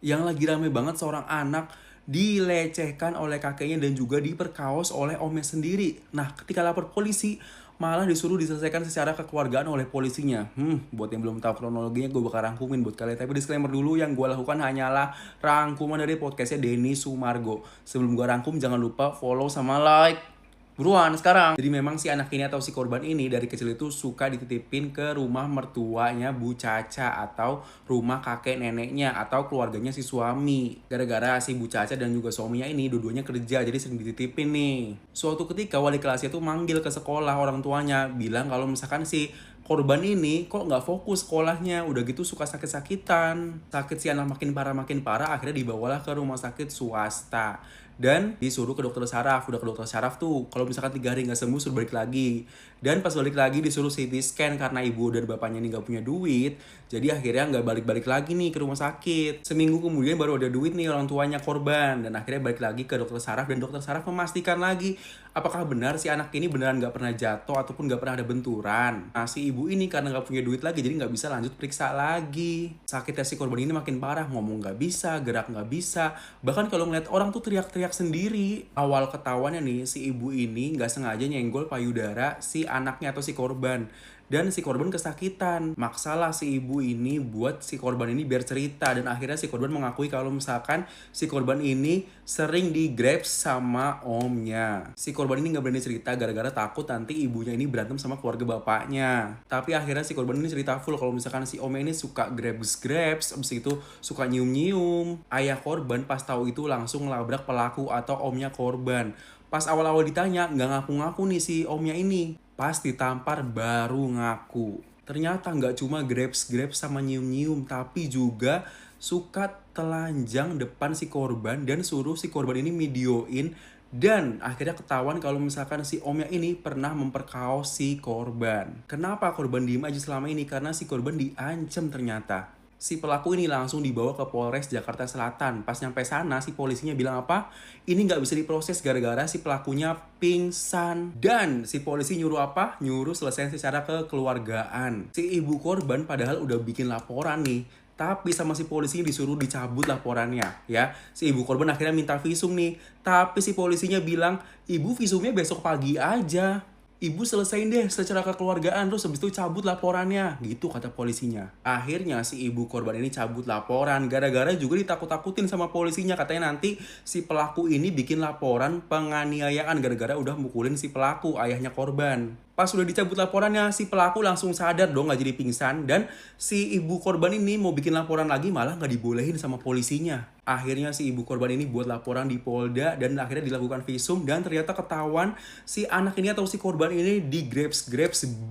Yang lagi rame banget seorang anak dilecehkan oleh kakeknya dan juga diperkaos oleh omnya sendiri. Nah, ketika lapor polisi, malah disuruh diselesaikan secara kekeluargaan oleh polisinya. Buat yang belum tahu kronologinya gue bakal rangkumin buat kalian. Tapi disclaimer dulu, yang gue lakukan hanyalah rangkuman dari podcastnya Denny Sumargo. Sebelum gue rangkum, jangan lupa follow sama like. Buruan sekarang. Jadi memang si anak ini atau si korban ini dari kecil itu suka dititipin ke rumah mertuanya Bu Caca atau rumah kakek neneknya atau keluarganya si suami. Gara-gara si Bu Caca dan juga suaminya ini dua-duanya kerja, jadi sering dititipin nih. Suatu ketika wali kelasnya tuh manggil ke sekolah orang tuanya, bilang kalau misalkan si korban ini kok nggak fokus sekolahnya, udah gitu suka sakit-sakitan. Sakit si anak makin parah, akhirnya dibawalah ke rumah sakit swasta. Dan disuruh ke dokter saraf. Udah ke dokter saraf tuh, kalau misalkan 3 hari nggak sembuh suruh balik lagi. Dan pas balik lagi disuruh CT scan karena ibu dan bapaknya ini nggak punya duit. Jadi akhirnya nggak balik-balik lagi nih ke rumah sakit. Seminggu kemudian baru ada duit nih orang tuanya korban. Dan akhirnya balik lagi ke dokter saraf. Dan dokter saraf memastikan lagi apakah benar si anak ini beneran nggak pernah jatuh ataupun nggak pernah ada benturan. Nah, si ibu ini karena nggak punya duit lagi, jadi nggak bisa lanjut periksa lagi. Sakitnya si korban ini makin parah, ngomong nggak bisa, gerak nggak bisa. Bahkan kalau ngeliat orang tuh teriak-teriak sendiri. Awal ketahuannya nih, si ibu ini nggak sengaja nyenggol payudara si anaknya atau si korban. Dan si korban kesakitan. Maksalah si ibu ini buat si korban ini biar cerita. Dan akhirnya si korban mengakui kalau misalkan si korban ini sering di-grab sama omnya. Si korban ini nggak berani cerita gara-gara takut nanti ibunya ini berantem sama keluarga bapaknya. Tapi akhirnya si korban ini cerita full kalau misalkan si omnya ini suka grabs-grabs, abis itu suka nyium-nyium. Ayah korban pas tahu itu langsung ngelabrak pelaku atau omnya korban. Pas awal-awal ditanya, nggak ngaku-ngaku nih si omnya ini. Pas ditampar baru ngaku. Ternyata nggak cuma grabs-grabs sama nyium-nyium, tapi juga suka telanjang depan si korban dan suruh si korban ini videoin. Dan akhirnya ketahuan kalau misalkan si omnya ini pernah memperkaos si korban. Kenapa korban diem aja selama ini? Karena si korban diancam ternyata. Si pelaku ini langsung dibawa ke Polres Jakarta Selatan. Pas nyampe sana, si polisinya bilang apa? Ini nggak bisa diproses gara-gara si pelakunya pingsan. Dan si polisi nyuruh apa? Nyuruh selesai secara kekeluargaan. Si ibu korban padahal udah bikin laporan nih. Tapi sama si polisinya disuruh dicabut laporannya, ya. Si ibu korban akhirnya minta visum nih. Tapi si polisinya bilang, ibu visumnya besok pagi aja. Ibu selesain deh secara kekeluargaan, terus habis itu cabut laporannya, gitu kata polisinya. Akhirnya si ibu korban ini cabut laporan, gara-gara juga ditakut-takutin sama polisinya. Katanya nanti si pelaku ini bikin laporan penganiayaan gara-gara udah mukulin si pelaku, ayahnya korban. Pas udah dicabut laporannya, si pelaku langsung sadar dong, gak jadi pingsan. Dan si ibu korban ini mau bikin laporan lagi, malah gak dibolehin sama polisinya. Akhirnya si ibu korban ini buat laporan di Polda dan akhirnya dilakukan visum. Dan ternyata ketahuan si anak ini atau si korban ini di-grabs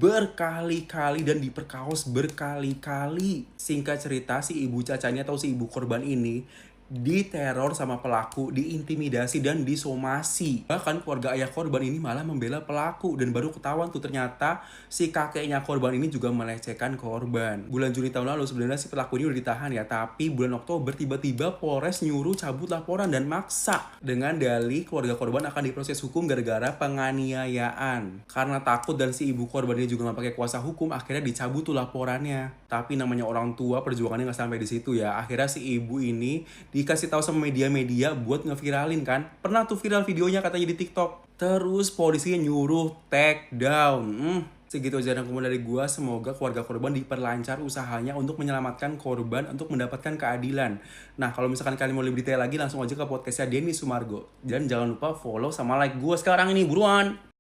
berkali-kali dan diperkaos berkali-kali. Singkat cerita, si ibu cacanya atau si ibu korban ini diteror sama pelaku, diintimidasi dan disomasi. Bahkan keluarga ayah korban ini malah membela pelaku dan baru ketahuan tuh ternyata si kakeknya korban ini juga melecehkan korban. Bulan Juni tahun lalu sebenarnya si pelaku ini udah ditahan ya, tapi bulan Oktober tiba-tiba Polres nyuruh cabut laporan dan maksa dengan dalih keluarga korban akan diproses hukum gara-gara penganiayaan. Karena takut dan si ibu korban ini juga nggak pakai kuasa hukum, akhirnya dicabut tuh laporannya. Tapi namanya orang tua, perjuangannya nggak sampai di situ ya. Akhirnya si ibu ini dikasih tahu sama media-media buat ngeviralin kan. Pernah tuh viral videonya katanya di TikTok. Terus polisinya nyuruh take down. Segitu aja rangkuman dari gua. Semoga keluarga korban diperlancar usahanya untuk menyelamatkan korban untuk mendapatkan keadilan. Nah, kalau misalkan kalian mau lebih detail lagi langsung aja ke podcastnya Denny Sumargo. Dan jangan lupa follow sama like gua sekarang ini, buruan.